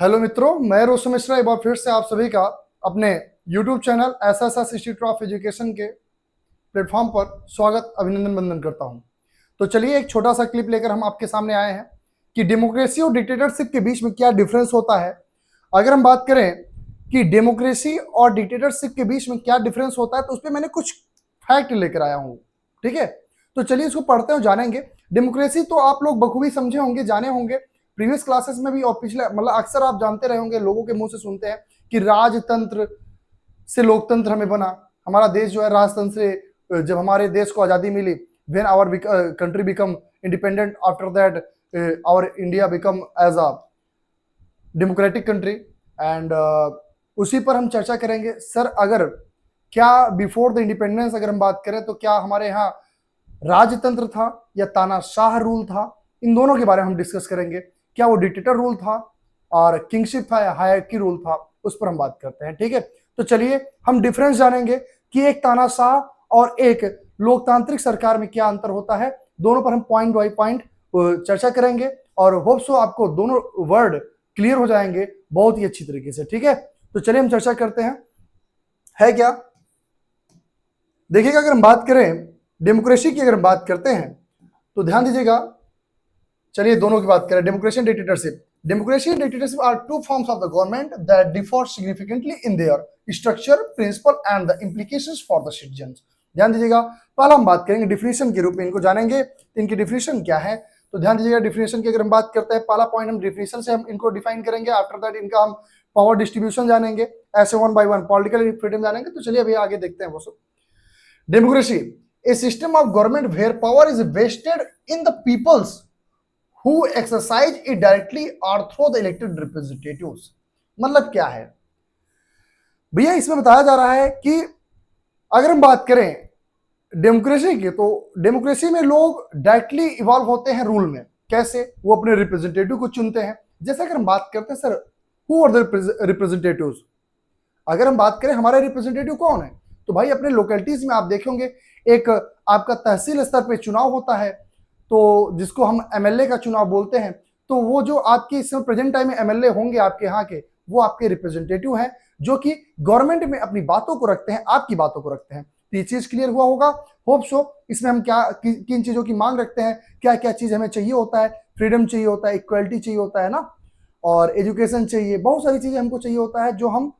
Hello मित्रों, मैं रोशन मिश्रा एक बार फिर से आप सभी का अपने YouTube channel SSS institute of education के प्लेटफॉर्म पर स्वागत अभिनंदन वंदन करता हूं। तो चलिए एक छोटा सा क्लिप लेकर हम आपके सामने आए हैं कि डेमोक्रेसी और डिक्टेटरशिप के बीच में क्या डिफरेंस होता है। अगर हम बात करें कि डेमोक्रेसी और डिक्टेटरशिप के बीच में क्या डिफरेंस होता है तो उस पर मैंने कुछ फैक्ट लेकर आया हूँ। ठीक है, तो चलिए इसको पढ़ते हैं और जानेंगे। डेमोक्रेसी तो आप लोग बखूबी समझे होंगे, जाने होंगे, प्रीवियस क्लासेस में भी और पिछले मतलब अक्सर आप जानते रहे होंगे, लोगों के मुंह से सुनते हैं कि राजतंत्र से लोकतंत्र हमें बना। हमारा देश जो है राजतंत्र से, जब हमारे देश को आज़ादी मिली, when our country become independent, after that our India become as a democratic country and उसी पर हम चर्चा करेंगे। सर, अगर क्या बिफोर द इंडिपेंडेंस अगर हम बात करें तो क्या हमारे यहाँ राजतंत्र था या तानाशाह रूल था, इन दोनों के बारे में हम डिस्कस करेंगे। क्या वो डिक्टेटर रूल था और किंगशिप था या हायरार्की रूल था, उस पर हम बात करते हैं। ठीक है, तो चलिए हम डिफरेंस जानेंगे कि एक तानाशाह और एक लोकतांत्रिक सरकार में क्या अंतर होता है। दोनों पर हम पॉइंट बाई पॉइंट चर्चा करेंगे और होप सो आपको दोनों वर्ड क्लियर हो जाएंगे बहुत ही अच्छी तरीके से। ठीक है, तो चलिए हम चर्चा करते हैं। है क्या, देखिएगा, अगर हम बात करें डेमोक्रेसी की, अगर हम बात करते हैं तो ध्यान दीजिएगा। चलिए दोनों की बात करें, democracy and dictatorship. Democracy and dictatorship are two forms of the government that differ significantly in their structure, principle and the implications for the citizens. ध्यान दीजिएगा, पहला हम बात करेंगे डिफिनेशन के रूप में, इनको जानेंगे तो इनकी डिफिनेशन क्या है। तो ध्यान दीजिएगा, डिफिनेशन की अगर हम बात करते हैं, पहला पॉइंट हम डिफिनेशन से हम इनको डिफाइन करेंगे। आफ्टर दैट इनका हम पावर डिस्ट्रीब्यूशन जानेंगे, ऐसे one by one political freedom जानेंगे। तो चलिए अभी आगे देखते हैं वो सब। Democracy, a system of government where power is vested in the peoples who exercise it directly or through the elected representatives। मतलब क्या है भैया, इसमें बताया जा रहा है कि अगर हम बात करें डेमोक्रेसी की तो डेमोक्रेसी में लोग डायरेक्टली इवॉल्व होते हैं रूल में। कैसे? वो अपने रिप्रेजेंटेटिव को चुनते हैं। जैसे अगर हम बात करते हैं sir, who are the representatives, अगर हम बात करें हमारे रिप्रेजेंटेटिव कौन है, तो भाई अपने लोकेलिटीज में आप देखेंगे एक आपका तहसील स्तर पे चुनाव होता है, तो जिसको हम एमएलए का चुनाव बोलते हैं। तो वो जो आपके इस समय प्रेजेंट टाइम में एमएलए होंगे आपके यहाँ के, वो आपके रिप्रेजेंटेटिव हैं, जो कि गवर्नमेंट में अपनी बातों को रखते हैं, आपकी बातों को रखते हैं। तो ये चीज क्लियर हुआ होगा, होप सो। इसमें हम क्या किन चीजों की मांग रखते हैं, क्या क्या चीज हमें चाहिए होता है, फ्रीडम चाहिए होता है, इक्वलिटी चाहिए होता है ना, और एजुकेशन चाहिए, बहुत सारी चीजें हमको चाहिए होता है जो हम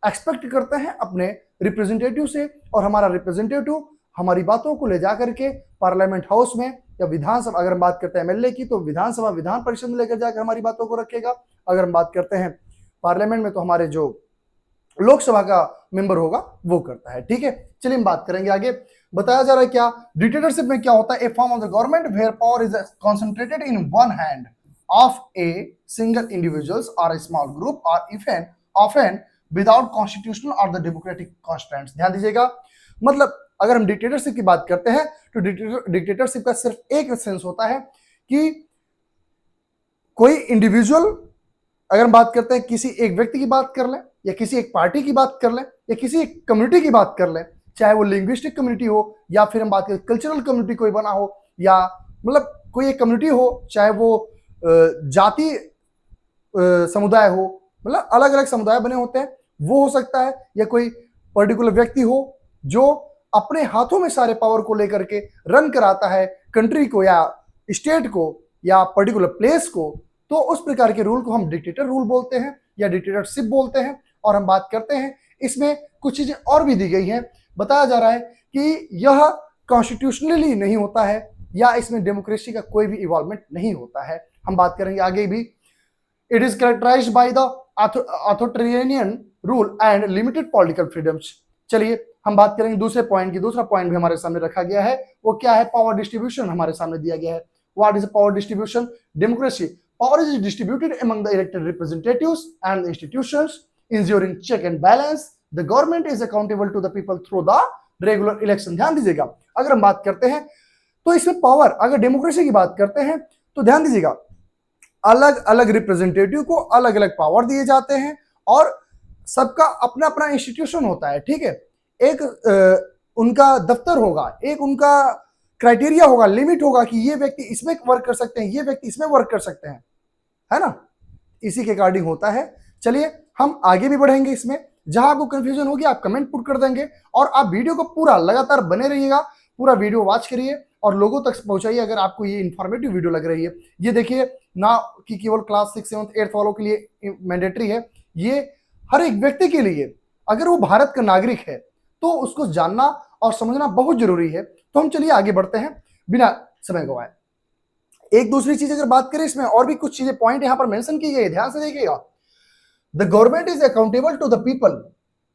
एक्सपेक्ट करते हैं अपने रिप्रेजेंटेटिव से। और हमारा रिप्रेजेंटेटिव हमारी बातों को ले जाकर के पार्लियामेंट हाउस में या विधानसभा, अगर हम बात करते हैं एमएलए की तो विधानसभा विधान परिषद में लेकर जाकर हमारी बातों को रखेगा। अगर हम बात करते हैं पार्लियामेंट में तो हमारे जो लोकसभा का मेंबर होगा वो करता है। ठीक है, चलिए हम बात करेंगे आगे। बताया जा रहा है क्या डिक्टेटरशिप में क्या होता है, a form of the government where power is concentrated in one hand of a single individuals और ए स्मॉल ग्रुप और इवन ऑफन विदाउट कॉन्स्टिट्यूशनल और द डेमोक्रेटिक कॉन्स्टेंट्स। ध्यान दीजिएगा, मतलब अगर हम डिक्टेटरशिप की बात करते हैं तो डिक्टेटरशिप का सिर्फ एक सेंस होता है कि कोई इंडिविजुअल, अगर हम बात करते हैं किसी एक व्यक्ति की बात कर लें या किसी एक पार्टी की बात कर लें या किसी एक कम्युनिटी की बात कर लें, चाहे वो लिंग्विस्टिक कम्युनिटी हो या फिर हम बात करें कल्चरल कम्युनिटी कोई बना हो, या मतलब कोई एक कम्युनिटी हो, चाहे वो जाति समुदाय हो, मतलब अलग अलग समुदाय बने होते हैं, वो हो सकता है, या कोई पर्टिकुलर व्यक्ति हो जो अपने हाथों में सारे पावर को लेकर के रन कराता है कंट्री को या स्टेट को या पर्टिकुलर प्लेस को। तो उस प्रकार के रूल को हम डिक्टेटर रूल बोलते हैं या डिक्टेटरशिप बोलते हैं। और हम बात करते हैं, इसमें कुछ चीजें और भी दी गई हैं। बताया जा रहा है कि यह कॉन्स्टिट्यूशनली नहीं होता है या इसमें डेमोक्रेसी का कोई भी इवॉल्वमेंट नहीं होता है। हम बात करेंगे आगे भी। It is characterised by the authoritarian rule and limited political freedoms. चलिए हम बात करेंगे दूसरे पॉइंट की। दूसरा पॉइंट भी हमारे सामने रखा गया है, वो क्या है, पावर डिस्ट्रीब्यूशन हमारे सामने दिया गया है। What is power distribution? Democracy, power is distributed among the elected representatives and institutions ensuring check and balance. The government is accountable to the people through the regular election. ध्यान दीजिएगा, अगर हम बात करते हैं तो इसमें पावर, अगर डेमोक्रेसी की बात करते हैं तो ध्यान दीजिएगा, अलग अलग रिप्रेजेंटेटिव को अलग अलग पावर दिए जाते हैं और सबका अपना अपना इंस्टीट्यूशन होता है। ठीक है, एक उनका दफ्तर होगा, एक उनका क्राइटेरिया होगा, लिमिट होगा कि ये व्यक्ति इसमें वर्क कर सकते हैं, ये व्यक्ति इसमें वर्क कर सकते हैं, है ना। इसी के अकॉर्डिंग होता है। चलिए हम आगे भी बढ़ेंगे इसमें, जहां आपको कंफ्यूजन होगी आप कमेंट पुट कर देंगे, और आप वीडियो को पूरा लगातार बने रहिएगा, पूरा वीडियो वॉच करिए और लोगों तक पहुंचाइए अगर आपको ये इंफॉर्मेटिव वीडियो लग रही है। ये देखिए ना कि केवल क्लास 6, 7, 8 वालों के लिए मैंडेटरी है, ये हर एक व्यक्ति के लिए, अगर वो भारत का नागरिक है तो उसको जानना और समझना बहुत जरूरी है। तो हम चलिए आगे बढ़ते हैं बिना समय गवाए। एक दूसरी चीज अगर बात करें, इसमें और भी कुछ चीजें पॉइंट यहां पर मेंशन की गई, ध्यान से देखिएगा। The government is accountable to the people,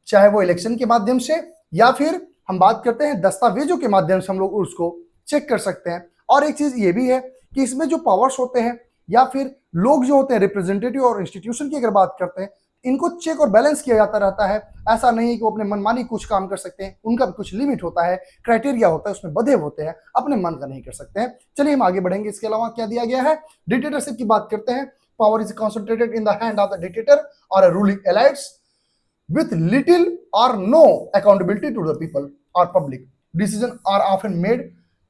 चाहे वो इलेक्शन के माध्यम से या फिर हम बात करते हैं दस्तावेजों के माध्यम से हम लोग उसको चेक कर सकते हैं। और एक चीज ये भी है कि इसमें जो पावर्स होते हैं या फिर लोग जो होते हैं रिप्रेजेंटेटिव और इंस्टीट्यूशन की अगर बात करते हैं, इनको चेक और बैलेंस किया जाता रहता है। ऐसा नहीं है कि वो अपने मनमानी कुछ काम कर सकते हैं, उनका भी कुछ लिमिट होता है, क्राइटेरिया होता है, उसमें बंधे होते हैं, अपने मन का नहीं कर सकते हैं। चलिए हम आगे बढ़ेंगे। इसके अलावा क्या दिया गया है, डिक्टेटरशिप की बात करते हैं। Power is concentrated in the hand of the dictator और a ruling elites with little or no accountability to the people or public. Decisions are often made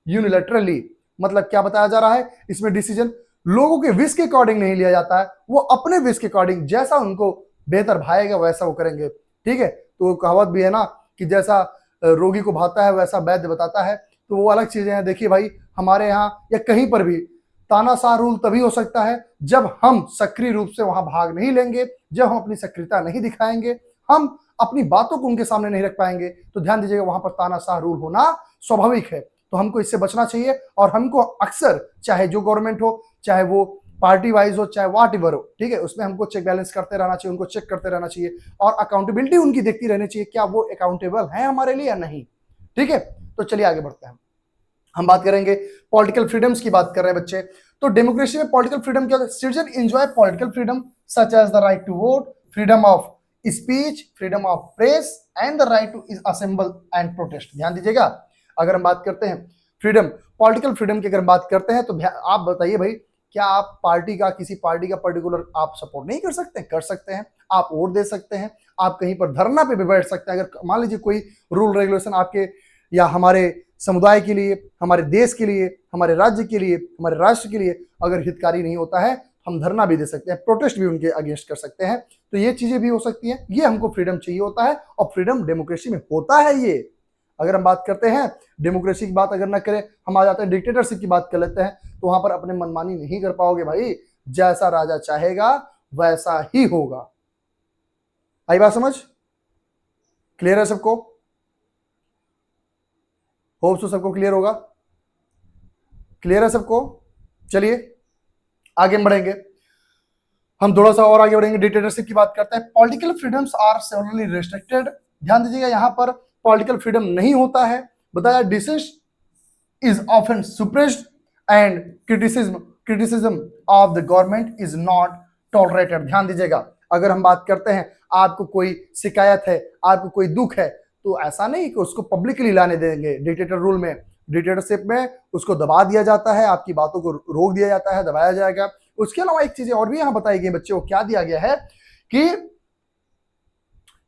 unilaterally. मतलब क्या बताया जा रहा है, इसमें डिसीजन लोगों के विश के अकॉर्डिंग नहीं लिया जाता है, वो अपने विश के अकॉर्डिंग जैसा उनको बेहतर भाएगा वैसा वो करेंगे। ठीक है, तो कहावत भी है ना कि जैसा रोगी को भाता है वैसा वैद्य बताता है, तो वो अलग चीजें हैं। देखिए भाई, हमारे यहाँ या कहीं पर भी तानाशाह रूल तभी हो सकता है जब हम सक्रिय रूप से वहां भाग नहीं लेंगे, जब हम अपनी सक्रियता नहीं दिखाएंगे, हम अपनी बातों को उनके सामने नहीं रख पाएंगे। तो ध्यान दीजिएगा, वहां पर तानाशाह रूल होना स्वाभाविक है, तो हमको इससे बचना चाहिए। और हमको अक्सर, चाहे जो गवर्नमेंट हो, चाहे वो पार्टी वाइज हो, चाहे व्हाट एवर हो, ठीक है, उसमें हमको चेक बैलेंस करते रहना चाहिए, उनको चेक करते रहना चाहिए और अकाउंटेबिलिटी उनकी देखती रहनी चाहिए, क्या वो अकाउंटेबल है हमारे लिए या नहीं। ठीक है, तो चलिए आगे बढ़ते हैं। हम बात करेंगे पॉलिटिकल फ्रीडम्स की, बात कर रहे हैं बच्चे। तो डेमोक्रेसी में पॉलिटिकल फ्रीडम क्या होता है, citizen enjoy political freedom such as the right to vote, freedom of speech, freedom of press and the right to assemble and protest. ध्यान दीजिएगा, अगर हम बात करते हैं फ्रीडम, पॉलिटिकल फ्रीडम की अगर बात करते हैं, तो आप बताइए भाई, क्या आप पार्टी का, किसी पार्टी का पर्टिकुलर आप सपोर्ट नहीं कर सकते? कर सकते हैं, आप वोट दे सकते हैं, आप कहीं पर धरना पे भी बैठ सकते हैं। अगर मान लीजिए कोई रूल रेगुलेशन आपके या हमारे समुदाय के लिए, हमारे देश के लिए, हमारे राज्य के लिए, हमारे राष्ट्र के लिए अगर हितकारी नहीं होता है, हम धरना भी दे सकते हैं, प्रोटेस्ट भी उनके अगेंस्ट कर सकते हैं। तो ये चीजें भी हो सकती हैं, ये हमको फ्रीडम चाहिए होता है और फ्रीडम डेमोक्रेसी में होता है। ये अगर हम बात करते हैं डेमोक्रेसी की बात अगर ना करें, हम आ जाते हैं डिक्टेटरशिप की बात कर लेते हैं, तो वहां पर अपने मनमानी नहीं कर पाओगे भाई, जैसा राजा चाहेगा वैसा ही होगा। आई बात समझ? क्लियर है सबको? होप सो सबको क्लियर होगा। क्लियर है सबको? चलिए आगे बढ़ेंगे, हम थोड़ा सा और आगे बढ़ेंगे। डिक्टेटरशिप की बात करते हैं। Political freedoms are severely restricted. ध्यान दीजिएगा, यहां पर पॉलिटिकल फ्रीडम नहीं होता है। बताया dissent is often suppressed and criticism of the government is not tolerated. ध्यान दीजिएगा, अगर हम बात करते हैं, आपको कोई शिकायत है, आपको कोई दुख है, तो ऐसा नहीं कि उसको पब्लिकली लाने देंगे। डिक्टेटर रूल में, डिक्टेटरशिप में उसको दबा दिया जाता है, आपकी बातों को रोक दिया जाता है, दबाया जाएगा। उसके अलावा एक चीज और भी यहां बताई गई बच्चों को, क्या दिया गया है कि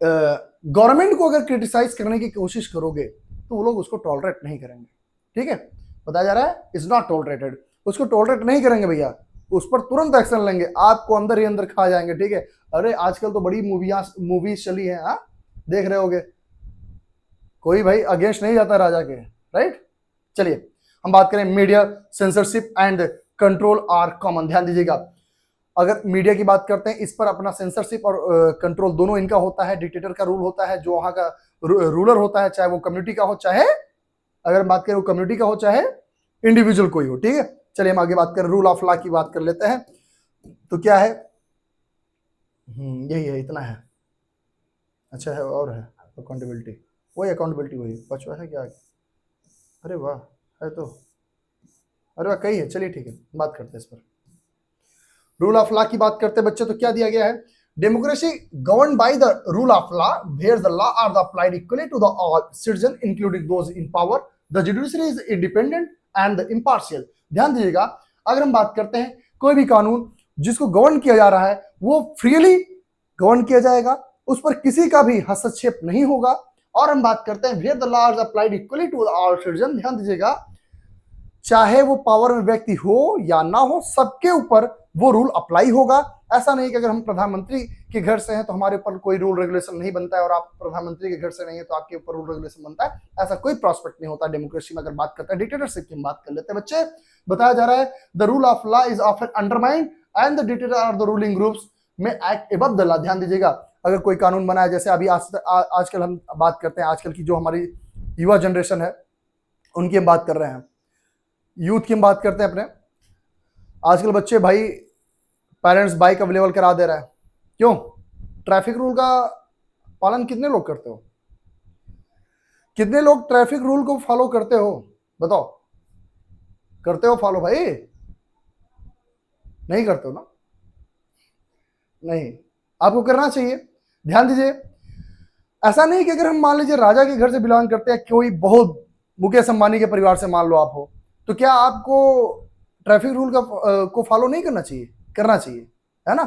गवर्नमेंट को अगर क्रिटिसाइज करने की कोशिश करोगे तो वो लोग उसको टॉलरेट नहीं करेंगे। ठीक है, बताया जा रहा है इज नॉट टॉलरेटेड, उसको टॉलरेट नहीं करेंगे भैया, उस पर तुरंत एक्शन लेंगे, आपको अंदर ही अंदर खा जाएंगे। ठीक है, अरे आजकल तो बड़ी मूवीज चली है, हाँ देख रहे होगे, कोई भाई अगेंस्ट नहीं जाता राजा के, राइट। चलिए हम बात करें media censorship and control are common. ध्यान दीजिएगा, अगर मीडिया की बात करते हैं, इस पर अपना सेंसरशिप और कंट्रोल दोनों इनका होता है। डिक्टेटर का रूल होता है, जो वहां का रूलर होता है, चाहे वो कम्युनिटी का हो, चाहे अगर बात करें वो कम्युनिटी का हो, चाहे इंडिविजुअल कोई हो। ठीक है, चलिए हम आगे बात करें, रूल ऑफ लॉ की बात कर लेते हैं। तो क्या है, यही है, इतना है। अच्छा है, और है अकाउंटेबिलिटी, वही अकाउंटेबिलिटी वही पचवा है क्या? अरे वाह, है तो, अरे वाह कही है। चलिए ठीक है, बात करते हैं इस पर। रूल ऑफ लॉ की बात करते हैं बच्चे, तो क्या दिया गया है, democracy govern by the rule of law where the law are applied equally to the all citizen including those in power, the judiciary is independent and impartial. ध्यान दीजिएगा, अगर हम बात करते हैं कोई भी कानून जिसको गवर्न किया जा रहा है, वो फ्रीली गवर्न किया जाएगा, उस पर किसी का भी हस्तक्षेप नहीं होगा। और हम बात करते हैं where the law is applied equally to all citizen. ध्यान दीजिएगा, चाहे वो पावर में व्यक्ति हो या ना हो, सबके ऊपर वो रूल अप्लाई होगा ऐसा नहीं कि अगर हम प्रधानमंत्री के घर से हैं तो हमारे ऊपर कोई रूल रेगुलेशन नहीं बनता है, और आप प्रधानमंत्री के घर से नहीं है तो आपके ऊपर रूल रेगुलेशन बनता है, ऐसा कोई प्रॉस्पेक्ट नहीं होता डेमोक्रेसी में। अगर बात करते हैं डिक्टेटरशिप की, बात कर लेते हैं बच्चे। बताया जा रहा है the rule of law is often undermined and the dictator are the ruling groups may act above the law. ध्यान दीजिएगा, अगर कोई कानून बना है, जैसे अभी आजकल हम बात करते हैं, आजकल की जो हमारी युवा जनरेशन है उनकी हम बात कर रहे हैं, यूथ की हम बात करते हैं अपने। आजकल बच्चे भाई पेरेंट्स बाइक अवेलेबल करा दे रहा है, क्यों? ट्रैफिक रूल का पालन कितने लोग करते हो? कितने लोग ट्रैफिक रूल को फॉलो करते हो? बताओ, करते हो फॉलो भाई? नहीं करते हो ना? नहीं, आपको करना चाहिए। ध्यान दीजिए, ऐसा नहीं कि अगर हम मान लीजिए राजा के घर से बिलोंग करते हैं, कोई बहुत मुकेश अंबानी के परिवार से मान लो आप हो, तो क्या आपको ट्रैफिक रूल को फॉलो नहीं करना चाहिए? करना चाहिए, है ना?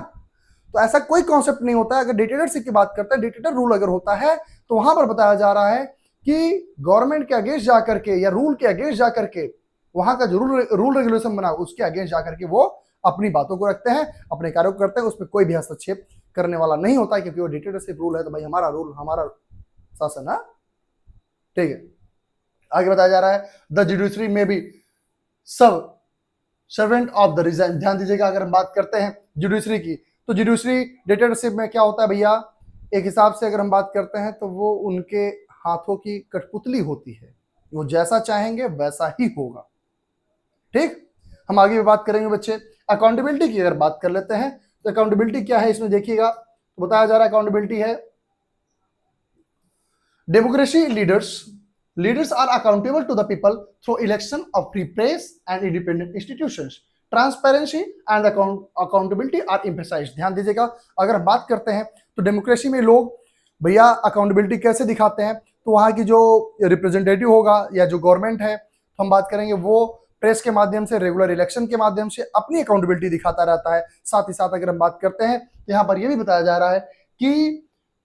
तो ऐसा कोई कॉन्सेप्ट नहीं होता है। अगर डिक्टेटरशिप की बात करते हैं, डिक्टेटर रूल अगर होता है तो वहां पर बताया जा रहा है कि गवर्नमेंट के अगेंस्ट जाकर के या रूल के अगेंस्ट जाकर के, वहां का जो रूल रेगुलेशन बना उसके अगेंस्ट जाकर के वो अपनी बातों को रखते हैं, अपने कार्यों को करते हैं, उसमें कोई भी हस्तक्षेप करने वाला नहीं होता है, क्योंकि वो डिक्टेटरशिप रूल है तो भाई हमारा रूल, हमारा शासन है। ठीक है, आगे बताया जा रहा है द जुडिशरी में भी सब सर्वेंट ऑफ द रिजाइन। ध्यान दीजिएगा, अगर हम बात करते हैं जुडिशरी की, तो जुडिशरी डिक्टेटरशिप में क्या होता है भैया? एक हिसाब से अगर हम बात करते हैं तो वो उनके हाथों की कठपुतली होती है, वो जैसा चाहेंगे वैसा ही होगा। ठीक, हम आगे भी बात करेंगे बच्चे। अकाउंटेबिलिटी की अगर बात कर लेते हैं तो अकाउंटेबिलिटी क्या है इसमें देखिएगा, तो बताया जा रहा है अकाउंटेबिलिटी है democracy leaders are accountable to the people through election of free press and independent institutions, transparency and accountability are emphasised. ध्यान दीजिएगा, अगर हम बात करते हैं तो डेमोक्रेसी में लोग भैया अकाउंटेबिलिटी कैसे दिखाते हैं, तो वहां की जो रिप्रेजेंटेटिव होगा या जो गवर्नमेंट है, तो हम बात करेंगे वो प्रेस के माध्यम से, रेगुलर इलेक्शन के माध्यम से अपनी अकाउंटेबिलिटी दिखाता रहता है। साथ ही साथ अगर हम बात करते हैं तो यहाँ पर यह भी बताया जा रहा है कि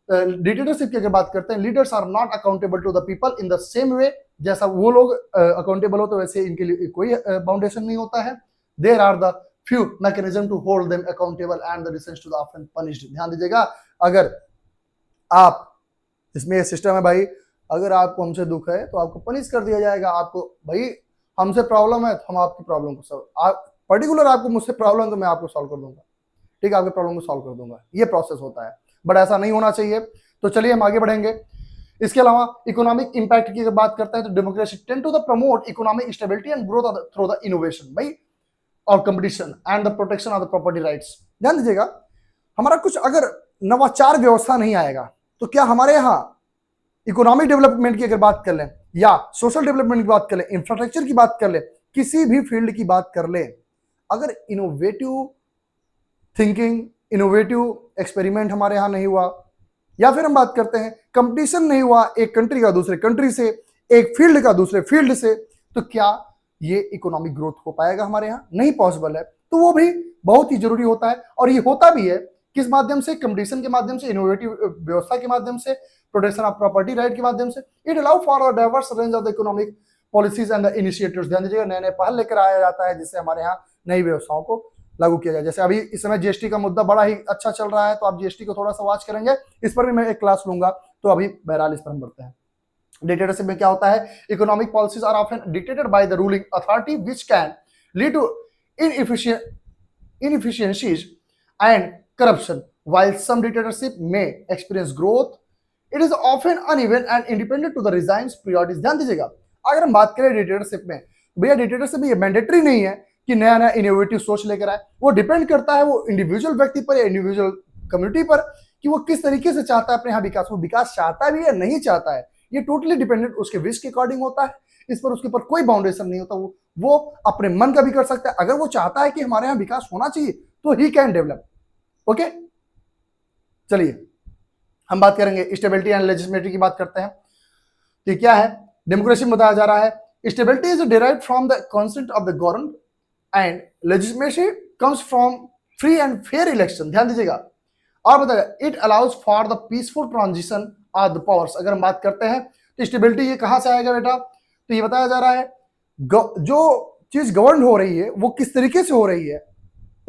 डिक्टेटरशिप की अगर बात करते हैं, leaders are not accountable to the people in the same way, जैसा वो लोग अकाउंटेबल हो तो वैसे इनके लिए कोई बाउंडेशन नहीं होता है। There are the few mechanism to hold them accountable and the dissents to the offence punished. ध्यान दीजिएगा, अगर आप, इसमें ये सिस्टम है भाई, अगर आपको हमसे दुख है तो आपको पनिश कर दिया जाएगा। आपको भाई हमसे प्रॉब्लम है तो हम आपकी प्रॉब्लम को सॉल्व, पर्टिकुलर आपको मुझसे प्रॉब्लम है तो मैं आपको सॉल्व कर दूंगा, ठीक है, आपके प्रॉब्लम को सॉल्व कर दूंगा। ये प्रोसेस होता है, बट ऐसा नहीं होना चाहिए। तो चलिए हम आगे बढ़ेंगे। इसके अलावा इकोनॉमिक इंपैक्ट की अगर बात करते हैं तो democracy tend to the promote economic stability and growth through the innovation भाई और competition and the protection of the property rights. ध्यान दीजिएगा, हमारा कुछ अगर नवाचार व्यवस्था नहीं आएगा तो क्या हमारे यहाँ इकोनॉमिक डेवलपमेंट की अगर बात कर लें या सोशल डेवलपमेंट की बात कर लें, इंफ्रास्ट्रक्चर की बात कर लें, किसी भी फील्ड की बात कर लें, अगर इनोवेटिव थिंकिंग, इनोवेटिव एक्सपेरिमेंट हमारे यहाँ नहीं हुआ, या फिर हम बात करते हैं कंपटीशन नहीं हुआ एक कंट्री का दूसरे कंट्री से, एक फील्ड का दूसरे फील्ड से, तो क्या ये इकोनॉमिक ग्रोथ हो पाएगा? हमारे यहाँ नहीं पॉसिबल है। तो वो भी बहुत ही जरूरी होता है, और ये होता भी है किस माध्यम से? कंपटीशन के माध्यम से, इनोवेटिव व्यवस्था के माध्यम से, प्रोटेक्शन ऑफ प्रॉपर्टी राइट के माध्यम से। It allow for a diverse range of the economic policies and the initiatives. ध्यान दीजिएगा, नए नए पहल लेकर आया जाता है जिससे हमारे यहाँ नई व्यवस्थाओं को लागू किया जाए। जैसे अभी इस समय जीएसटी का मुद्दा बड़ा ही अच्छा चल रहा है, तो आप जीएसटी को थोड़ा सा वॉच करेंगे, इस पर भी मैं एक क्लास लूंगा। तो अभी बहरहाल इस पर हम बढ़ते हैं। डिक्टेटरशिप में क्या होता है? Economic policies are often dictated by the ruling authority which can lead to inefficiencies and corruption. While some dictatorship may experience growth, it is often uneven and independent to the regime's priorities. ध्यान दीजिएगा, अगर हम बात करें dictatorship में, भैया dictatorship में ये मैंडेटरी नहीं है कि नया नया इनोवेटिव सोच लेकर आए। वो डिपेंड करता है वो इंडिविजुअल व्यक्ति पर या इंडिविजुअल कम्युनिटी पर कि वो किस तरीके से चाहता है अपने यहाँ विकास। वो विकास चाहता भी या नहीं चाहता है, ये टोटली डिपेंडेंट उसके विश के अकॉर्डिंग होता है। इस पर उसके ऊपर कोई बाउंडेशन नहीं होता। वो अपने मन का भी कर सकता है। अगर वो चाहता है कि हमारे यहाँ विकास होना चाहिए तो ही कैन डेवलप। ओके, चलिए हम बात करेंगे स्टेबिलिटी एंड लेजिस्लेटिव की बात करते हैं। तो क्या है? डेमोक्रेसी में बताया जा रहा है stability is derived from the consent of the government and legislation comes from free and fair election. ध्यान दीजिएगा, और बताया it allows for the peaceful transition of the powers. अगर हम बात करते हैं तो स्टेबिलिटी ये कहां से आएगा बेटा? तो ये बताया जा रहा है जो चीज गवर्न हो रही है वो किस तरीके से हो रही है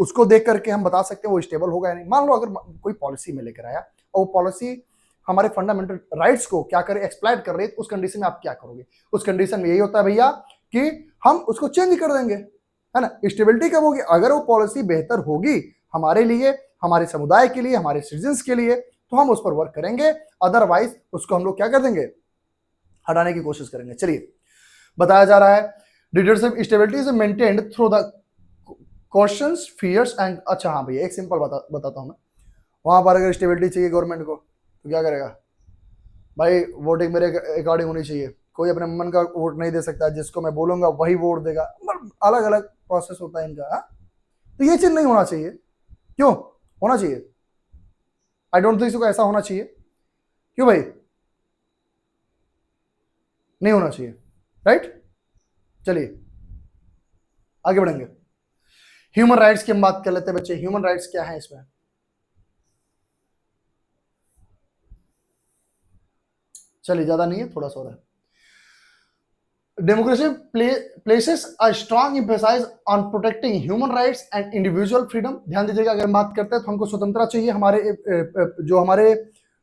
उसको देख करके हम बता सकते हैं वो स्टेबल होगा या नहीं। मान लो अगर कोई पॉलिसी में लेकर आया और वो पॉलिसी हमारे फंडामेंटल राइट्स को क्या करे, एक्सप्लॉइट कर रही है, तो उस कंडीशन में आप क्या करोगे? उस कंडीशन में यही होता है भैया कि हम उसको चेंज कर देंगे, है ना। स्टेबिलिटी कब होगी? अगर वो पॉलिसी बेहतर होगी हमारे लिए, हमारे समुदाय के लिए, हमारे सिटीजन्स के लिए, तो हम उस पर वर्क करेंगे, अदरवाइज उसको हम लोग क्या कर देंगे, हटाने की कोशिश करेंगे। चलिए, बताया जा रहा है dictatorship stability is maintained through the questions, fears and, अच्छा हाँ भैया एक सिंपल बताता हूं मैं। वहां पर अगर स्टेबिलिटी चाहिए गवर्नमेंट को तो क्या करेगा भाई? वोटिंग मेरे अकॉर्डिंग होनी चाहिए, कोई अपने मन का वोट नहीं दे सकता, जिसको मैं बोलूंगा वही वोट देगा, अलग अलग प्रोसेस होता है इनका। हा? तो ये चीज नहीं होना चाहिए। क्यों होना चाहिए? आई डोंट थिंक सो ऐसा होना चाहिए। क्यों भाई नहीं होना चाहिए? राइट, चलिए आगे बढ़ेंगे। ह्यूमन राइट्स की हम बात कर लेते हैं बच्चे। ह्यूमन राइट्स क्या है इसमें? चलिए ज्यादा नहीं है, थोड़ा सा हो रहा है। Democracy places a strong emphasis on protecting human rights and individual freedom। ध्यान दीजिएगा, अगर हम बात करते हैं तो हमको स्वतंत्रता चाहिए, हमारे जो हमारे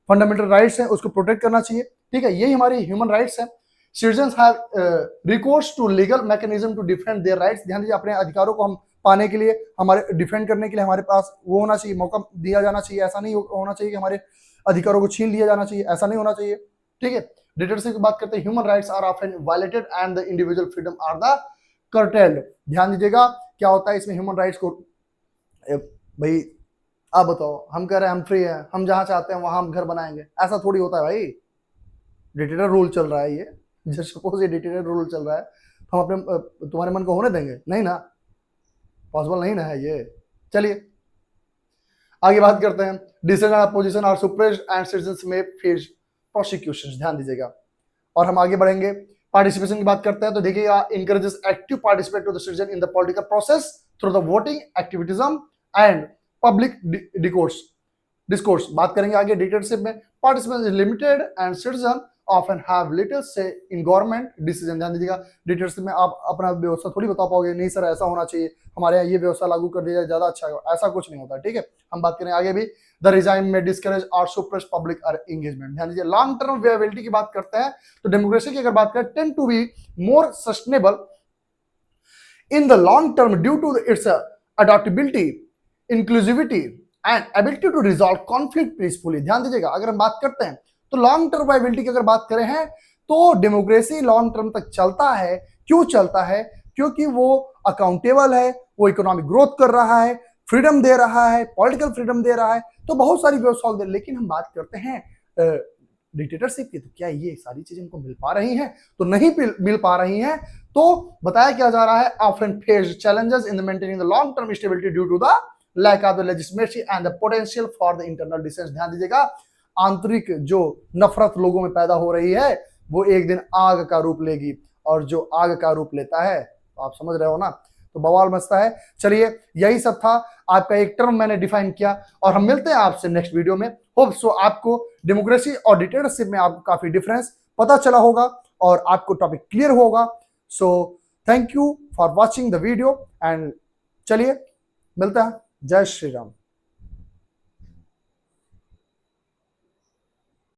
फंडामेंटल राइट्स हैं उसको प्रोटेक्ट करना चाहिए, ठीक है, यही हमारी ह्यूमन राइट्स है। Citizens have recourse to legal mechanism to defend their rights. ध्यान दीजिए, अपने अधिकारों को हम पाने के लिए, हमारे डिफेंड करने के लिए हमारे पास वो होना चाहिए, मौका दिया जाना चाहिए। ऐसा नहीं होना चाहिए कि हमारे अधिकारों को छीन लिया जाना चाहिए, ऐसा नहीं होना चाहिए, ठीक है। डिक्टेटरशिप की बात करते हैं, human rights are often violated and the individual freedom are the curtailed. ध्यान दीजिएगा, क्या होता है इसमें ह्यूमन राइट्स को, भाई आप बताओ, हम कह रहे हैं हम फ्री हैं, हम जहां चाहते हैं वहां हम घर बनाएंगे, ऐसा थोड़ी होता है भाई। डिक्टेटर रूल चल रहा है ये, जस्ट सपोज ये डिक्टेटर रूल चल रहा है, हम अपने तुम्हारे मन को होने देंगे? नहीं ना, पॉसिबल नहीं ना है ये। चलिए आगे बात करते हैं। Decision opposition are suppressed and citizens may face prosecution. ध्यान दीजिएगा, और हम आगे बढ़ेंगे। पार्टिसिपेशन की बात करते हैं तो देखिएगा, encourages active participate to the citizen in the political process through the voting activism and public discourse. बात करेंगे आगे। डिक्टेटरशिप में participation is limited and citizen often have little say in government decision। ध्यान दीजिएगा, डिक्टेटरशिप में आप अपना व्यवस्था थोड़ी बता पाओगे, नहीं सर ऐसा होना चाहिए, हमारे यहाँ ये व्यवस्था लागू कर दिया ज्यादा अच्छा है, ऐसा कुछ नहीं होता, ठीक है। हम बात करें आगे भी, द रिजाइम में डिस्करेज और सुप्रेस पब्लिक एंगेजमेंट। ध्यान दीजिए, लॉन्ग टर्म वेबिलिटी की बात करते हैं तो डेमोक्रेसी की अगर बात करें, tend to be more sustainable in the long term due to its adaptability, inclusivity and ability to resolve conflict peacefully. ध्यान दीजिएगा, अगर हम बात करते हैं तो लॉन्ग टर्म वायबिलिटी की अगर बात करें हैं तो डेमोक्रेसी लॉन्ग टर्म तक चलता है। क्यों चलता है? क्योंकि वो अकाउंटेबल है, वो इकोनॉमिक ग्रोथ कर रहा है, फ्रीडम दे रहा है, पॉलिटिकल फ्रीडम दे रहा है, तो बहुत सारी व्यवस्था दे। लेकिन हम बात करते हैं डिक्टेटरशिप की, तो क्या ये सारी चीजें हमको मिल पा रही हैं? तो नहीं मिल पा रही हैं। तो बताया क्या जा रहा है, often face challenges in maintaining the long term stability due to the lack of the legislation and the potential for the internal dissents. ध्यान दीजिएगा, आंतरिक जो नफरत लोगों में पैदा हो रही है वो एक दिन आग का रूप लेगी, और जो आग का रूप लेता है तो आप समझ रहे हो ना, तो बवाल मचता है। चलिए यही सब था, आपका एक टर्म मैंने डिफाइन किया, और हम मिलते हैं आपसे नेक्स्ट वीडियो में। होप सो आपको डेमोक्रेसी और डिक्टेटरशिप में आपको काफी डिफरेंस पता चला होगा और आपको टॉपिक क्लियर होगा। So thank you for watching the video and चलिए मिलते हैं। जय श्री राम।